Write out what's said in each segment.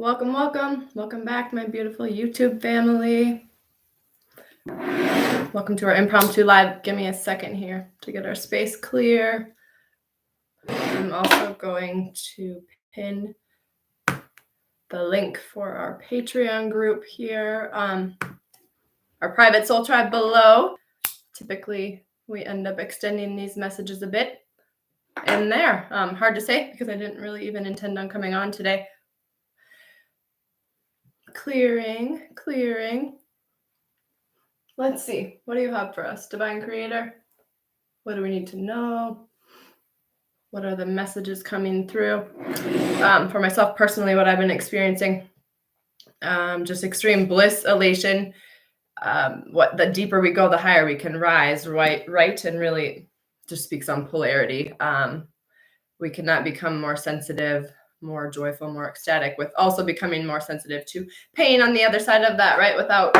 Welcome, welcome. Welcome back, my beautiful YouTube family. Welcome to our impromptu live. Give me a second here to get our space clear. I'm also going to pin the link for our Patreon group here. Our private soul tribe below. Typically, we end up extending these messages a bit in there. Hard to say because I didn't really even intend on coming on today. Clearing. Let's see. What do you have for us, Divine Creator? What do we need to know? What are the messages coming through? For myself personally, what I've been experiencing, just extreme bliss, elation. What the deeper we go, the higher we can rise, right? And really just speaks on polarity. We cannot become more sensitive, more joyful, more ecstatic, with also becoming more sensitive to pain on the other side of that, right? Without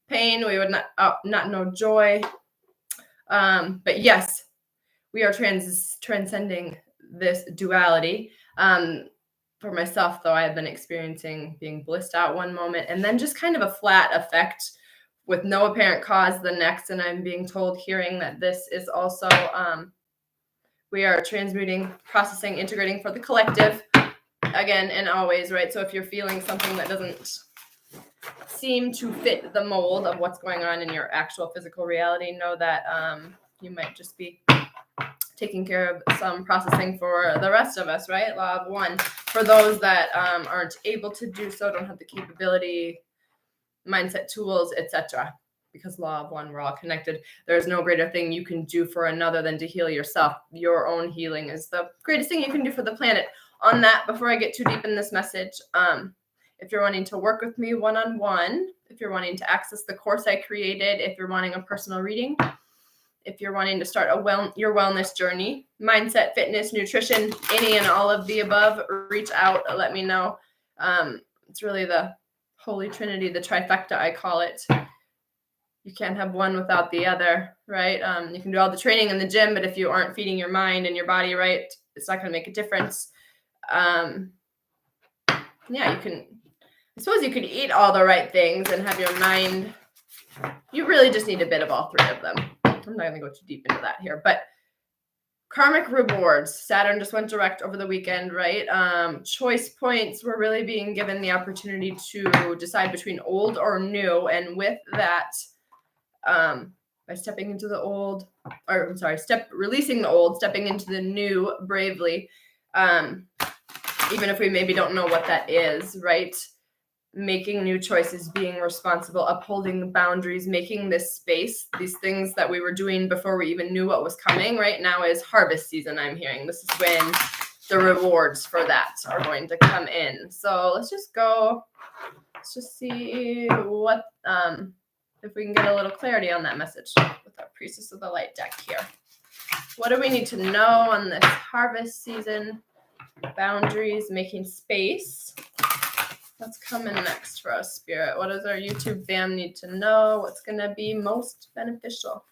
pain, we would not know joy. But yes, we are transcending this duality. For myself, though, I have been experiencing being blissed out one moment and then just kind of a flat effect with no apparent cause the next. And I'm being told, hearing that this is also, we are transmuting, processing, integrating for the collective again and always, right? So if you're feeling something that doesn't seem to fit the mold of what's going on in your actual physical reality, know that you might just be taking care of some processing for the rest of us, right? Law of one. For those that aren't able to do so, don't have the capability, mindset, tools, etc. Because law of one, we're all connected. There's no greater thing you can do for another than to heal yourself. Your own healing is the greatest thing you can do for the planet. On that, before I get too deep in this message, if you're wanting to work with me one-on-one, if you're wanting to access the course I created, if you're wanting a personal reading, if you're wanting to start your wellness journey, mindset, fitness, nutrition, any and all of the above, reach out, let me know. It's really the Holy Trinity, the trifecta, I call it. You can't have one without the other, right? You can do all the training in the gym, but if you aren't feeding your mind and your body right, it's not going to make a difference. I suppose you could eat all the right things and have your mind. You really just need a bit of all three of them. I'm not going to go too deep into that here, but karmic rewards. Saturn just went direct over the weekend, right? Choice points. We're really being given the opportunity to decide between old or new. And with that, by stepping into the old, releasing the old, stepping into the new bravely, even if we maybe don't know what that is, right? Making new choices, being responsible, upholding the boundaries, making this space, these things that we were doing before we even knew what was coming. Right now is harvest season, I'm hearing. This is when the rewards for that are going to come in. So let's just see what, if we can get a little clarity on that message with our Priestess of the Light deck here. What do we need to know on this harvest season? Boundaries, making space. What's coming next for us, Spirit? What does our YouTube fam need to know? What's going to be most beneficial?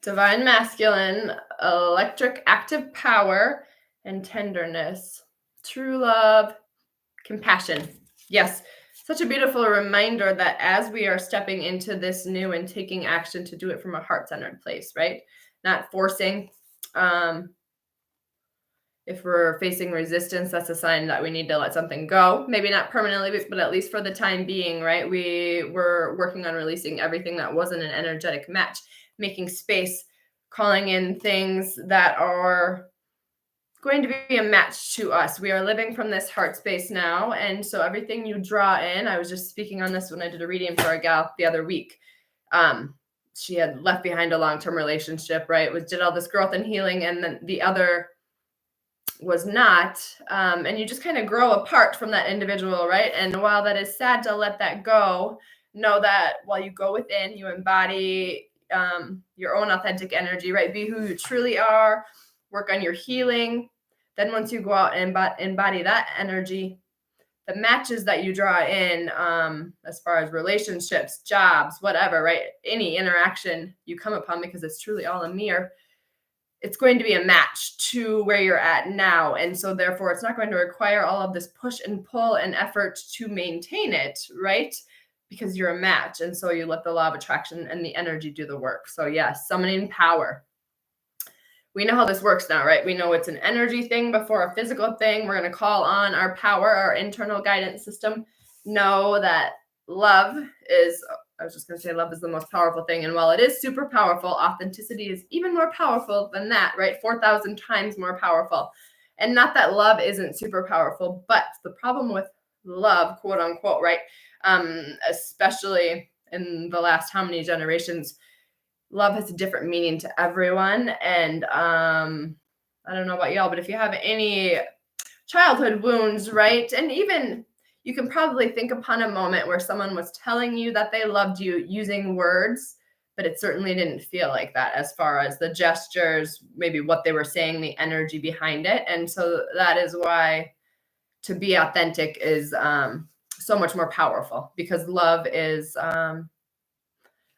Divine Masculine, electric active power, and tenderness. True love, compassion. Yes, such a beautiful reminder that as we are stepping into this new and taking action to do it from a heart-centered place, right? Not forcing. If we're facing resistance, that's a sign that we need to let something go. Maybe not permanently, but at least for the time being, right? We were working on releasing everything that wasn't an energetic match, making space, calling in things that are going to be a match to us. We are living from this heart space now. And so everything you draw in, I was just speaking on this when I did a reading for a gal the other week. She had left behind a long-term relationship, right? Did all this growth and healing, and then the other was not, and you just kind of grow apart from that individual, right? And while that is sad to let that go, know that while you go within, you embody your own authentic energy, right? Be who you truly are, work on your healing. Then once you go out and embody that energy, the matches that you draw in, as far as relationships, jobs, whatever, right? Any interaction you come upon, because it's truly all a mirror, it's going to be a match to where you're at now. And so therefore it's not going to require all of this push and pull and effort to maintain it, right? Because you're a match. And so you let the law of attraction and the energy do the work. So yes, summoning power. We know how this works now, right? We know it's an energy thing before a physical thing. We're going to call on our power, our internal guidance system. Know that love is, I was just going to say love is the most powerful thing. And while it is super powerful, authenticity is even more powerful than that, right? 4,000 times more powerful. And not that love isn't super powerful, but the problem with love, quote unquote, right? Especially in the last how many generations, love has a different meaning to everyone. And I don't know about y'all, but if you have any childhood wounds, right? And even you can probably think upon a moment where someone was telling you that they loved you using words, but it certainly didn't feel like that as far as the gestures, maybe what they were saying, the energy behind it. And so that is why to be authentic is so much more powerful, because love is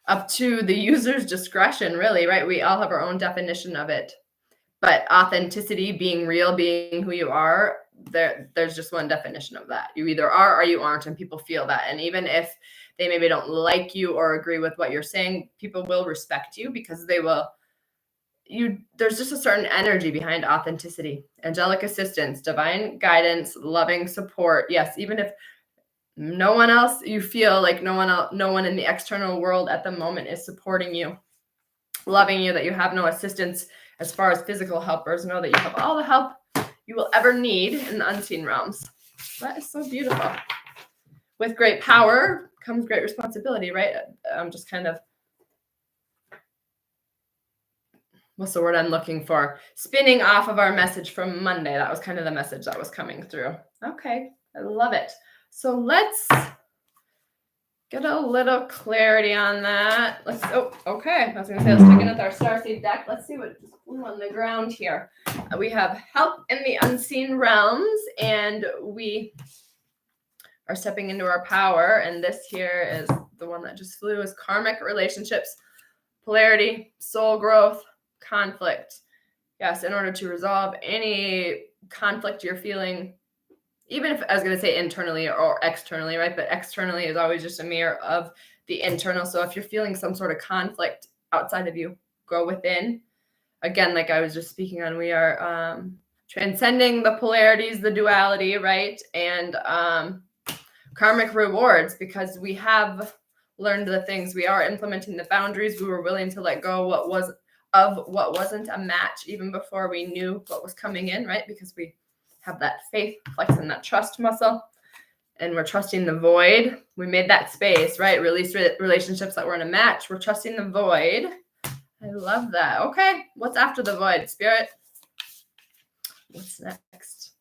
up to the user's discretion, really, right? We all have our own definition of it. But authenticity, being real, being who you are, there's just one definition of that. You either are or you aren't, and people feel that. And even if they maybe don't like you or agree with what you're saying, people will respect you because they will. There's just a certain energy behind authenticity. Angelic assistance, divine guidance, loving support. Yes, even if no one else, you feel like no one in the external world at the moment is supporting you, loving you, that you have no assistance as far as physical helpers. Know that you have all the help you will ever need in the unseen realms. That is so beautiful. With great power comes great responsibility, right? I'm just kind of, what's the word I'm looking for? Spinning off of our message from Monday. That was kind of the message that was coming through. Okay, I love it. So let's get a little clarity on that. Okay. I was going to say, let's check in with our starseed deck. Let's see what just flew on the ground here. We have help in the unseen realms, and we are stepping into our power. And this here is the one that just flew, is karmic relationships, polarity, soul growth, conflict. Yes, in order to resolve any conflict you're feeling, even if I was going to say internally or externally, right? But externally is always just a mirror of the internal. So if you're feeling some sort of conflict outside of you, go within. Again, like I was just speaking on, we are transcending the polarities, the duality, right? And karmic rewards, because we have learned the things. We are implementing the boundaries. We were willing to let go what wasn't a match even before we knew what was coming in, right? Because we have that faith, flexing that trust muscle, and we're trusting the void. We made that space, right? Release relationships that were in a match. We're trusting the void. I love that. Okay, what's after the void, Spirit? What's next?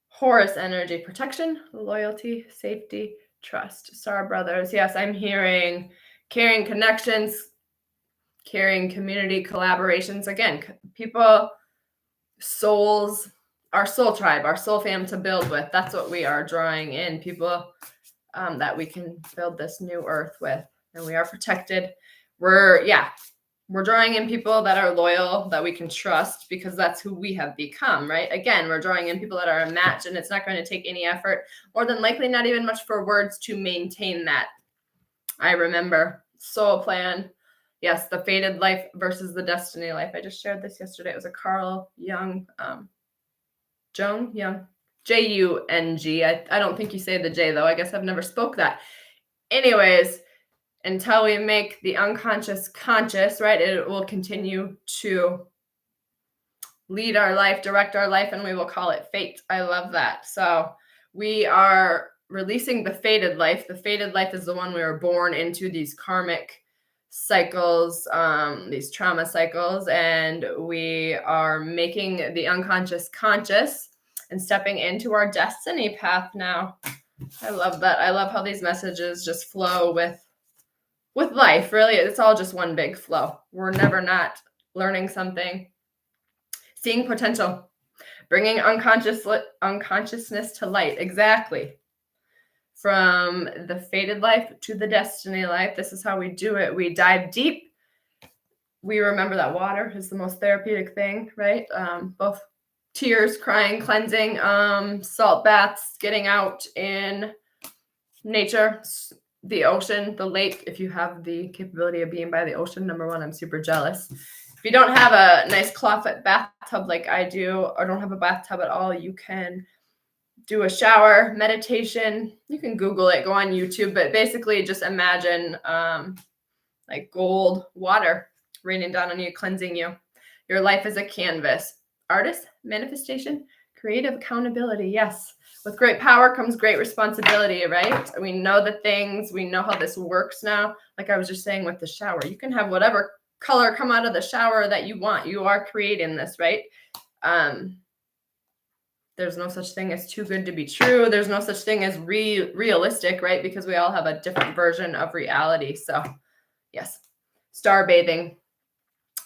Horus energy, protection, loyalty, safety, trust. Star brothers. Yes, I'm hearing caring connections, caring community collaborations. Again, people, souls, our soul tribe, our soul fam to build with. That's what we are drawing in, people that we can build this new earth with. And we are protected. We're drawing in people that are loyal, that we can trust, because that's who we have become, right? Again, we're drawing in people that are a match, and it's not going to take any effort, more than likely not even much for words to maintain that. I remember soul plan. Yes, the fated life versus the destiny life. I just shared this yesterday. It was a Carl Jung, Jung, J-U-N-G. I don't think you say the J, though. I guess I've never spoke that. Anyways, until we make the unconscious conscious, right, it will continue to lead our life, direct our life, and we will call it fate. I love that. So we are releasing the fated life. The fated life is the one we were born into, these karmic cycles, these trauma cycles, and we are making the unconscious conscious and stepping into our destiny path now. I love that. I love how these messages just flow with life. Really, it's all just one big flow. We're never not learning something, seeing potential, bringing unconsciousness to light. Exactly. From the fated life to the destiny life, this is how we do it. We dive deep we remember that water is the most therapeutic thing, right? Both tears, crying, cleansing, salt baths, getting out in nature, the ocean, the lake. If you have the capability of being by the ocean, number one, I'm super jealous. If you don't have a nice clawfoot bathtub like I do, or don't have a bathtub at all, you can do a shower, meditation. You can Google it, go on YouTube, but basically just imagine like gold water raining down on you, cleansing you. Your life is a canvas. Artist, manifestation, creative accountability. Yes. With great power comes great responsibility, right? We know the things, we know how this works now. Like I was just saying with the shower, you can have whatever color come out of the shower that you want. You are creating this, right? There's no such thing as too good to be true. There's no such thing as realistic, right? Because we all have a different version of reality. So yes, star bathing,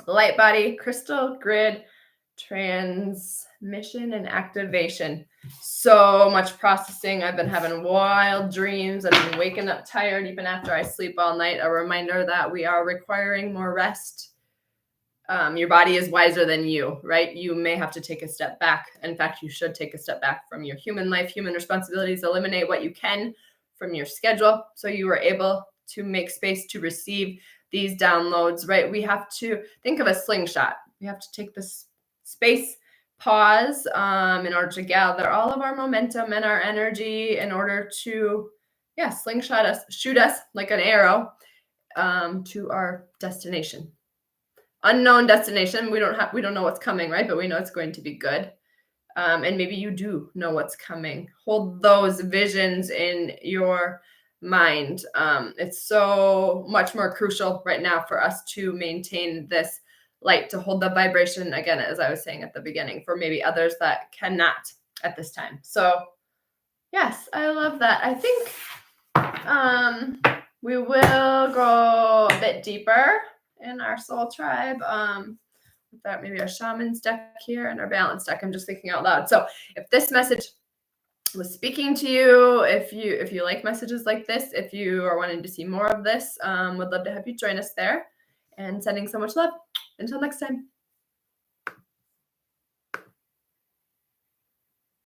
light body, crystal grid, transmission and activation. So much processing. I've been having wild dreams. I've been waking up tired even after I sleep all night. A reminder that we are requiring more rest. Your body is wiser than you, right? You may have to take a step back. In fact, you should take a step back from your human life, human responsibilities, eliminate what you can from your schedule so you are able to make space to receive these downloads, right? We have to think of a slingshot. We have to take this space, pause in order to gather all of our momentum and our energy in order to, slingshot us, shoot us like an arrow to our destination. Unknown destination. We don't know what's coming, right? But we know it's going to be good. And maybe you do know what's coming. Hold those visions in your mind. It's so much more crucial right now for us to maintain this light, to hold the vibration, again, as I was saying at the beginning, for maybe others that cannot at this time. So yes, I love that. I think we will go a bit deeper in our soul tribe. With that, maybe our shaman's deck here and our balance deck. I'm just thinking out loud. So if this message was speaking to you, if you like messages like this, if you are wanting to see more of this, would love to have you join us there. And sending so much love. Until next time.